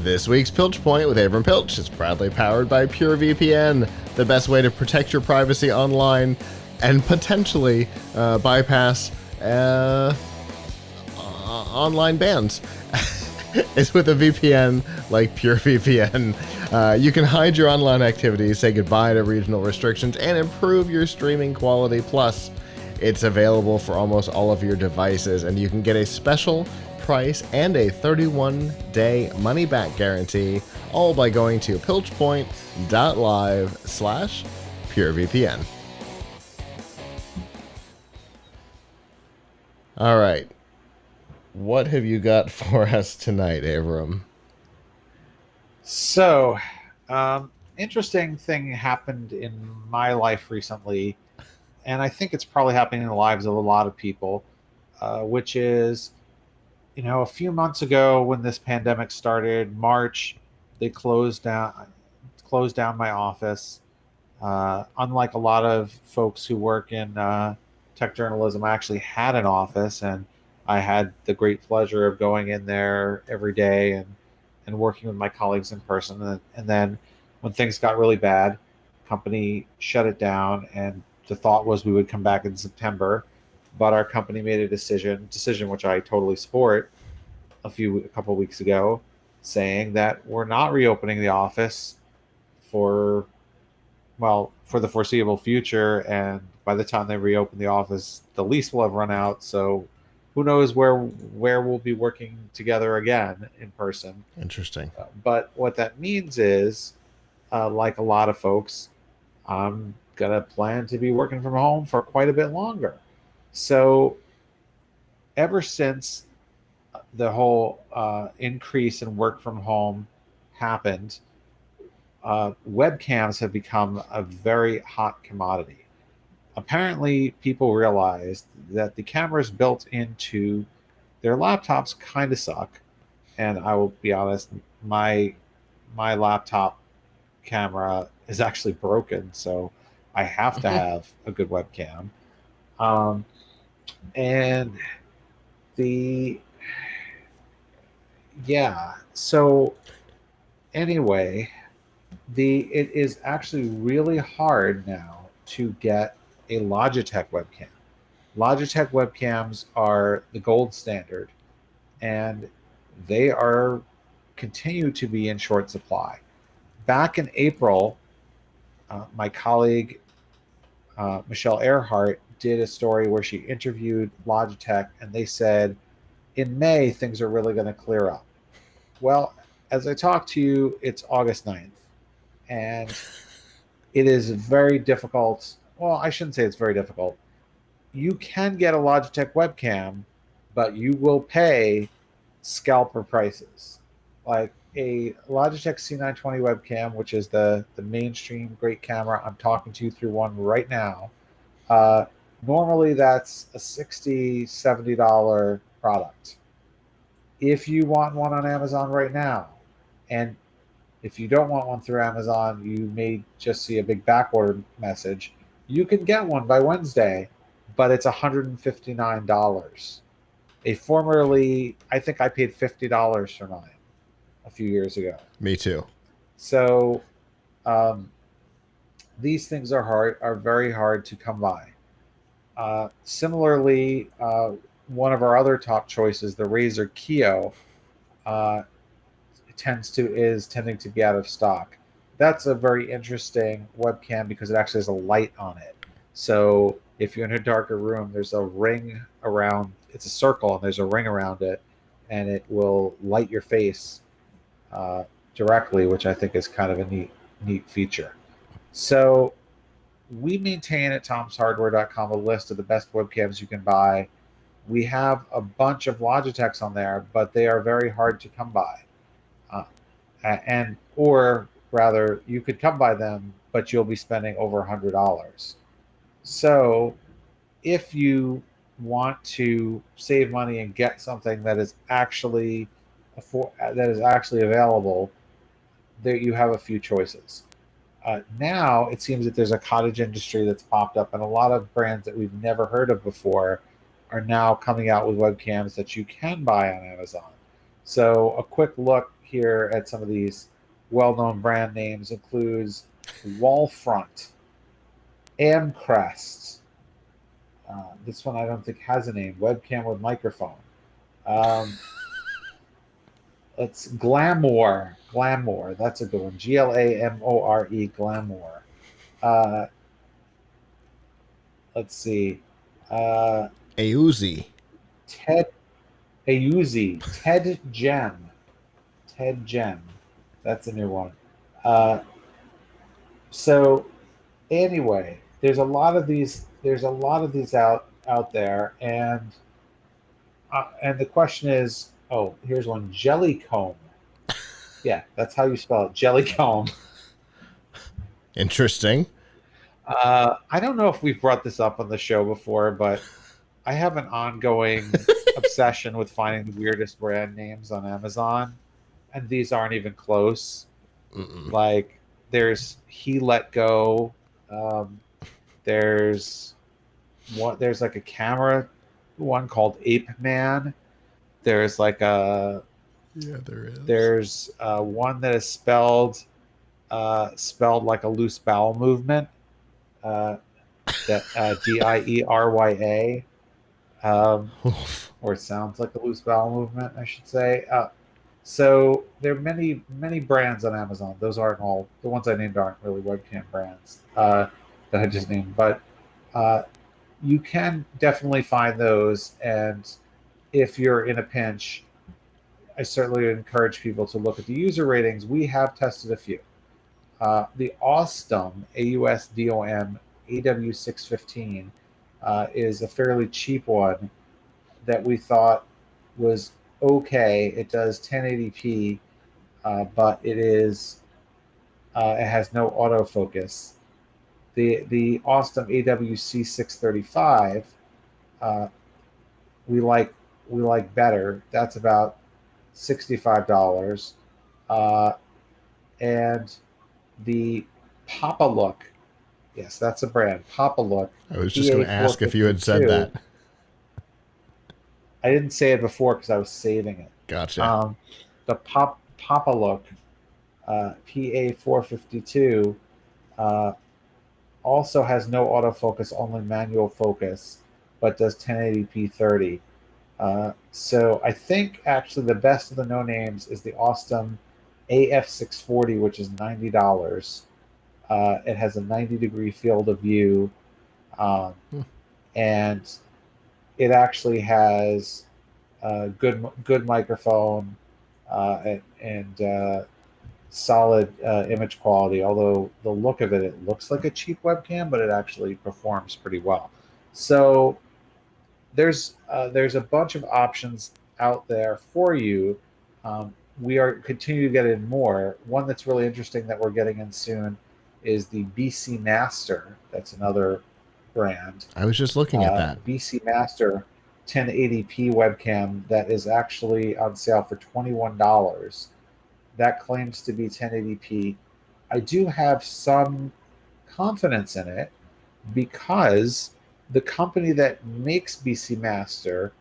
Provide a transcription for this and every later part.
This week's Piltch Point with Avram Piltch is proudly powered by PureVPN, the best way to protect your privacy online and potentially bypass online bans. Is with a VPN like PureVPN. You can hide your online activities, say goodbye to regional restrictions, and improve your streaming quality. Plus, it's available for almost all of your devices, and you can get a special price and a 31-day money-back guarantee, all by going to piltchpoint.live/PureVPN. All right. What have you got for us tonight, Avram? So, interesting thing happened in my life recently, and I think it's probably happening in the lives of a lot of people, which is, a few months ago when this pandemic started, March, they closed down my office. Unlike a lot of folks who work in tech journalism, I actually had an office, and I had the great pleasure of going in there every day and working with my colleagues in person. And then when things got really bad, company shut it down, and the thought was we would come back in September. But our company made a decision which I totally support, a couple of weeks ago, saying that we're not reopening the office for the foreseeable future. And by the time they reopen the office, the lease will have run out. So who knows where we'll be working together again in person. Interesting. But what that means is, like a lot of folks, I'm going to plan to be working from home for quite a bit longer. So ever since the whole increase in work from home happened, webcams have become a very hot commodity. Apparently, people realized that the cameras built into their laptops kind of suck. And I will be honest, my laptop camera is actually broken, so I have to have a good webcam. So anyway, it is actually really hard now to get a Logitech webcam. Logitech webcams are the gold standard, and they continue to be in short supply. Back in April, my colleague Michelle Earhart did a story where she interviewed Logitech, and they said in May things are really going to clear up. Well, as I talk to you, it's August 9th, and it is very difficult. Well, I shouldn't say it's very difficult. You can get a Logitech webcam, but you will pay scalper prices. Like a Logitech C920 webcam, which is the mainstream great camera. I'm talking to you through one right now. Normally that's a $60, $70 product. If you want one on Amazon right now, and if you don't want one through Amazon, you may just see a big backorder message. You can get one by Wednesday, but it's $159. I think I paid $50 for mine a few years ago. Me too. So these things are very hard to come by. Similarly, one of our other top choices, the Razer Kio, is tending to be out of stock. That's a very interesting webcam because it actually has a light on it. So if you're in a darker room, there's a ring around. It's a circle, and there's a ring around it, and it will light your face directly, which I think is kind of a neat feature. So we maintain at tomshardware.com a list of the best webcams you can buy. We have a bunch of Logitechs on there, but they are very hard to come by. Or rather, you could come by them, but you'll be spending over $100. So if you want to save money and get something that is actually available, there you have a few choices. Now it seems that there's a cottage industry that's popped up, and a lot of brands that we've never heard of before are now coming out with webcams that you can buy on Amazon. So a quick look here at some of these well-known brand names includes Wallfront, Amcrest. This one I don't think has a name. Webcam with microphone. Um, Let's Glamour. Glamour. That's a good one. Glamore. Glamour. Uh, let's see. Uh, Auzi. Ted Auzi. Ted Gem. Ted Gem. That's a new one. Uh, so anyway, there's a lot of these. There's a lot of these out there, and the question is, oh, here's one. Jellycomb. Yeah, that's how you spell it. Jellycomb. Interesting. I don't know if we've brought this up on the show before, but I have an ongoing obsession with finding the weirdest brand names on Amazon, and these aren't even close. Mm-mm. Like, there's He Let Go. Um, there's there's like a camera one called Ape Man. There's like a Yeah, there is. there's one that is spelled like a loose bowel movement. That Dierya, or it sounds like a loose bowel movement, I should say. So there are many brands on Amazon. Those aren't all the ones I named aren't really webcam brands that I just named, but you can definitely find those. And if you're in a pinch, I certainly encourage people to look at the user ratings. We have tested a few. The Ausdom, AUSDOM AW615, is a fairly cheap one that we thought was okay. It does 1080p, but it has no autofocus. The Ausdom AWC635, we like better. That's about $65, and the Papa Look. Yes, that's a brand. Papa Look. I was just going to ask if you had said that. I didn't say it before because I was saving it. Gotcha. The Papa Look PA452 also has no autofocus, only manual focus, but does 1080p 30. So I think actually the best of the no names is the Ausdom AF640, which is $90. It has a 90-degree field of view, and it actually has a good microphone and solid image quality. Although the look of it looks like a cheap webcam, but it actually performs pretty well. So there's a bunch of options out there for you. We are continue to get in more. One that's really interesting that we're getting in soon is the BC Master. That's another brand. I was just looking at that. BC Master 1080p webcam that is actually on sale for $21. That claims to be 1080p. I do have some confidence in it because the company that makes BC Master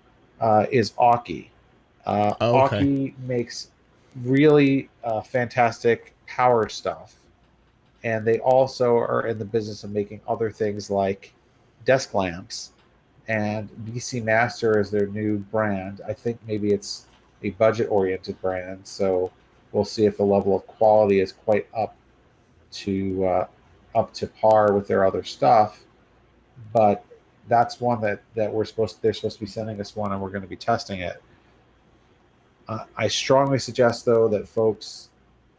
is Aukey. Okay. Aukey makes really fantastic power stuff, and they also are in the business of making other things like desk lamps. And BC Master is their new brand. I think maybe it's a budget-oriented brand, so we'll see if the level of quality is quite up to par with their other stuff. But that's one that they're supposed to be sending us one, and we're going to be testing it. I strongly suggest, though, that folks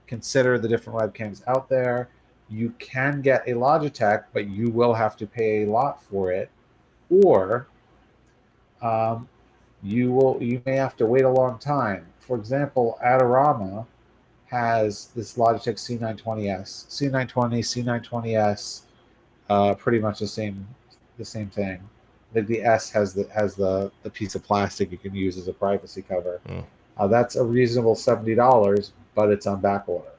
consider the different webcams out there. You can get a Logitech, but you will have to pay a lot for it, or you may have to wait a long time. For example, Adorama has this Logitech C920S, C920S, pretty much the same thing. The S has the piece of plastic you can use as a privacy cover. That's a reasonable $70, but it's on back order.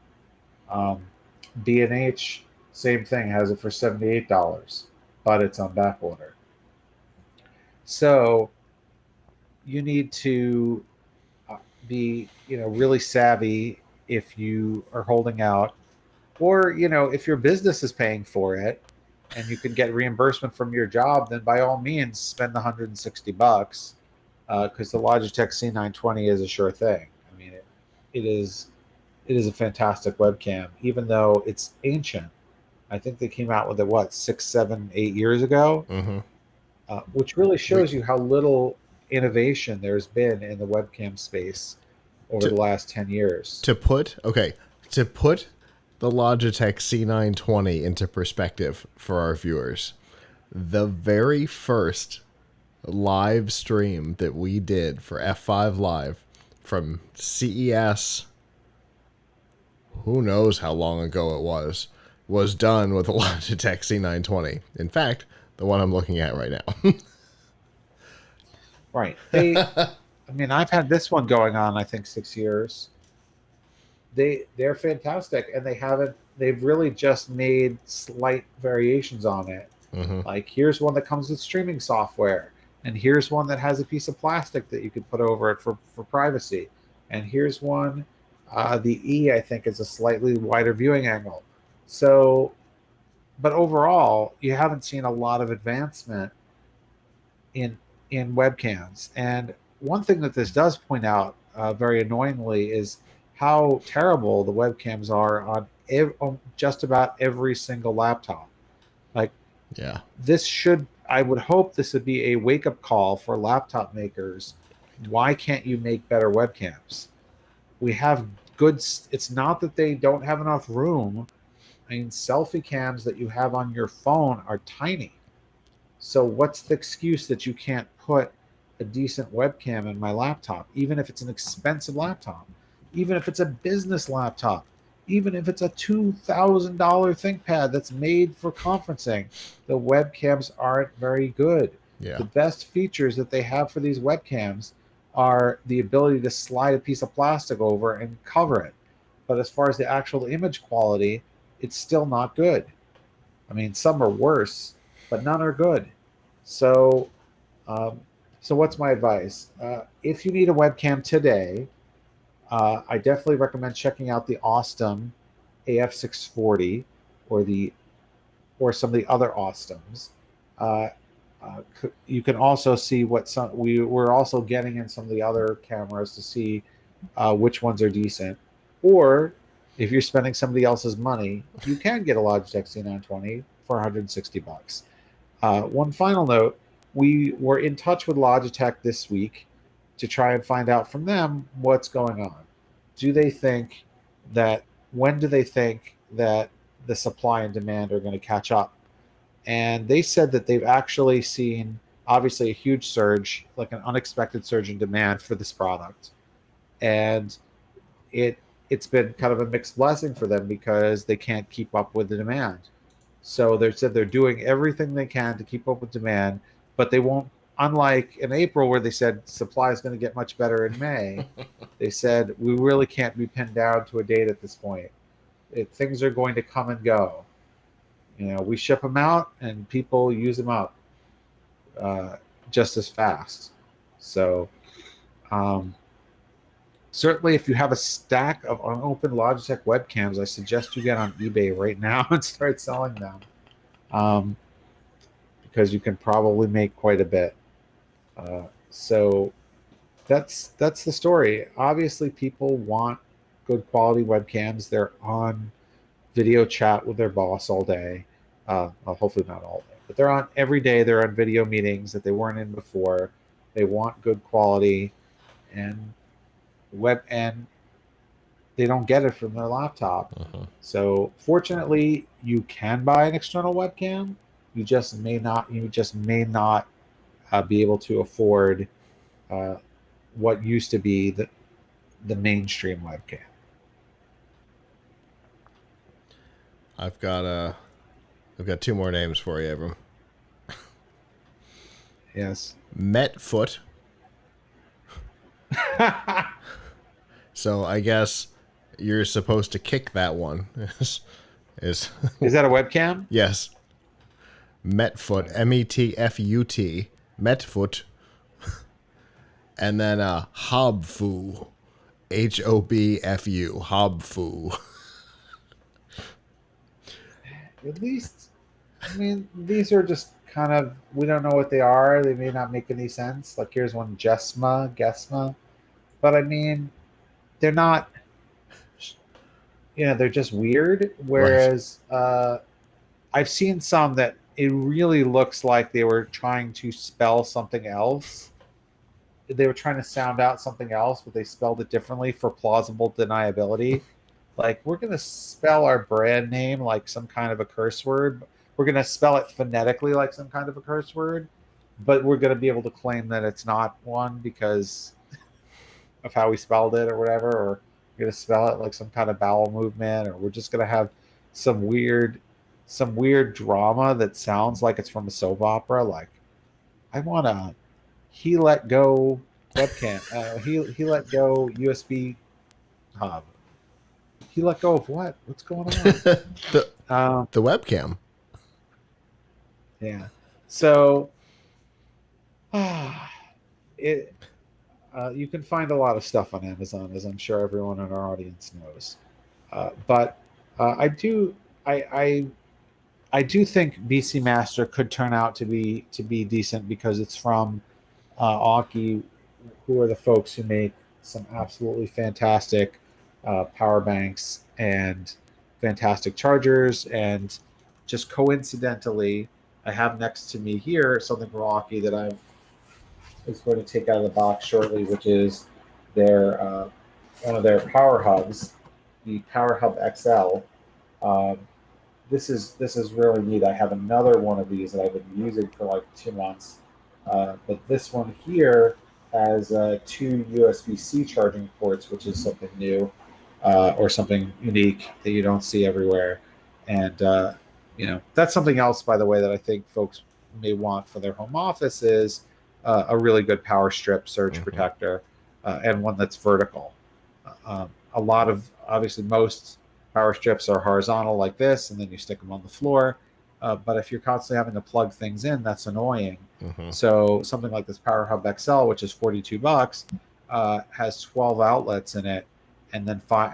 B&H, same thing, has it for $78, but it's on back order. So you need to be, really savvy if you are holding out, or, if your business is paying for it and you can get reimbursement from your job, then by all means spend the $160, because the Logitech C920 is a sure thing. I mean, it is it is a fantastic webcam, even though it's ancient. I think they came out with it, what, 6, 7, 8 years ago, Mm-hmm. which really We, shows you how little innovation there's been in the webcam space over to the last 10 years. to put the Logitech C920 into perspective for our viewers, the very first live stream that we did for F5 Live from CES, who knows how long ago it was done with the Logitech C920. In fact, the one I'm looking at right now. Right. I mean, I've had this one going on, I think, 6 years. They're fantastic, and they've really just made slight variations on it. Mm-hmm. Like, here's one that comes with streaming software, and here's one that has a piece of plastic that you could put over it for privacy, and here's one, the E, I think, is a slightly wider viewing angle. So, but overall, you haven't seen a lot of advancement in webcams. And one thing that this does point out, very annoyingly, is how terrible the webcams are on just about every single laptop. Like, Yeah. I would hope this would be a wake up call for laptop makers. Why can't you make better webcams? We have it's not that they don't have enough room. I mean, selfie cams that you have on your phone are tiny. So what's the excuse that you can't put a decent webcam in my laptop, even if it's an expensive laptop, even if it's a business laptop, even if it's a $2,000 ThinkPad that's made for conferencing? The webcams aren't very good. Yeah. The best features that they have for these webcams are the ability to slide a piece of plastic over and cover it. But as far as the actual image quality, it's still not good. I mean, some are worse, but none are good. So, so what's my advice? If you need a webcam today, I definitely recommend checking out the Ostem AF640 or some of the other Ostems. You can also see what we're also getting in some of the other cameras to see which ones are decent. Or if you're spending somebody else's money, you can get a Logitech C920 for $160. One final note, we were in touch with Logitech this week to try and find out from them what's going on. When do they think that the supply and demand are going to catch up? And they said that they've actually seen, obviously, a huge surge, like an unexpected surge in demand for this product. And it's been kind of a mixed blessing for them because they can't keep up with the demand. So they said they're doing everything they can to keep up with demand, but they won't. Unlike in April, where they said supply is going to get much better in May, they said we really can't be pinned down to a date at this point. Things are going to come and go. We ship them out, and people use them up just as fast. So, certainly, if you have a stack of unopened Logitech webcams, I suggest you get on eBay right now and start selling them, because you can probably make quite a bit. So that's the story. Obviously, people want good quality webcams. They're on video chat with their boss all day. Well, hopefully not all day, but they're on every day. They're on video meetings that they weren't in before. They want good quality, and they don't get it from their laptop. Uh-huh. So fortunately, you can buy an external webcam. You just may not be able to afford what used to be the mainstream webcam. I've got two more names for you, Avram. Yes. Metfoot. So I guess you're supposed to kick that one. Is that a webcam? Yes. Metfoot, Metfut, Metfoot, and then Hobfu, HOBFU, Hobfu. At least, I mean, these are just kind of, we don't know what they are. They may not make any sense. Like here's one, Gesma. But I mean, they're not, they're just weird. Right. Whereas I've seen some that it really looks like they were trying to spell something else. They were trying to sound out something else, but they spelled it differently for plausible deniability. Like we're going to spell our brand name like some kind of a curse word. We're going to spell it phonetically like some kind of a curse word, but we're going to be able to claim that it's not one because of how we spelled it or whatever. Or we're going to spell it like some kind of bowel movement, or we're just going to have some weird, some weird drama that sounds like it's from a soap opera. Like I want to, he let go webcam. He let go USB hub. He let go of what? What's going on? the Um, the webcam. yeah. So, it you can find a lot of stuff on Amazon, as I'm sure everyone in our audience knows. But I do think BC Master could turn out to be decent because it's from Aki, who are the folks who make some absolutely fantastic power banks and fantastic chargers. And just coincidentally, I have next to me here something from Aki that I is going to take out of the box shortly, which is their one of their power hubs, the Power Hub XL. Um, this is really neat. I have another one of these that I've been using for like 2 months, but this one here has two USB-C charging ports, which is something new or something unique that you don't see everywhere. And that's something else, by the way, that I think folks may want for their home office is a really good power strip surge protector and one that's vertical. A lot of obviously most power strips are horizontal like this, and then you stick them on the floor. But if you're constantly having to plug things in, that's annoying. So something like this Power Hub XL, which is $42, has 12 outlets in it, and then five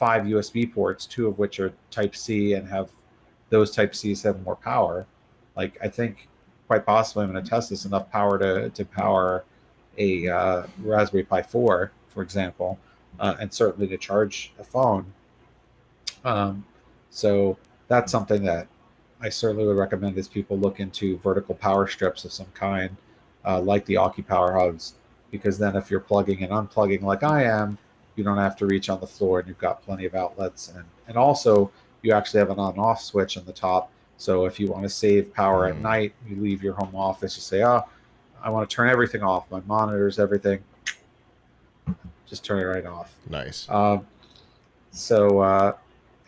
USB ports, two of which are Type C and have those Type Cs have more power. Like I think quite possibly I'm going to test this enough power to power a Raspberry Pi 4, for example, and certainly to charge a phone. So that's something that I certainly would recommend as people look into vertical power strips of some kind, like the Aki Power Hubs, because then if you're plugging and unplugging like I am, you don't have to reach on the floor and you've got plenty of outlets. And also you actually have an on-off switch on the top. So if you want to save power at night, you leave your home office, you say, oh, I want to turn everything off, my monitors, everything. Just turn it right off. Nice.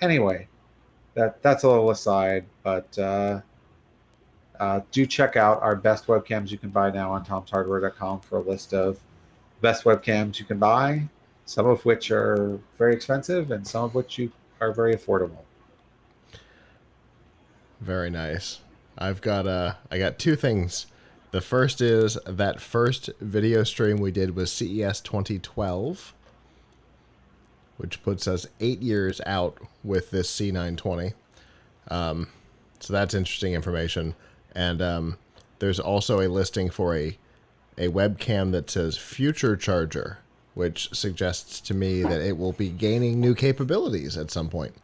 Anyway, that's a little aside, but do check out our best webcams you can buy now on tomshardware.com for a list of best webcams you can buy, some of which are very expensive and some of which are very affordable. Very nice. I got two things. The first is that first video stream we did was CES 2012, which puts us 8 years out with this C920. So that's interesting information. And there's also a listing for a webcam that says Future Charger, which suggests to me that it will be gaining new capabilities at some point.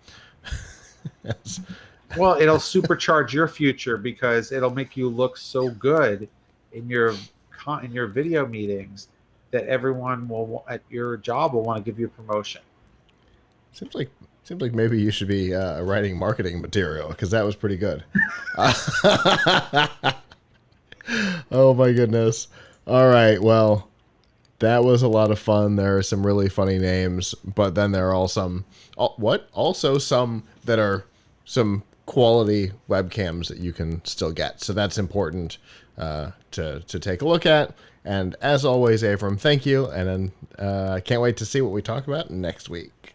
Yes. Well, it'll supercharge your future because it'll make you look so good in your video meetings that everyone will at your job will want to give you a promotion. Seems like maybe you should be writing marketing material because that was pretty good. Oh my goodness! All right, well, that was a lot of fun. There are some really funny names, but then there are also some that are some quality webcams that you can still get. So that's important to take a look at. And as always, Avram, thank you. And then I can't wait to see what we talk about next week.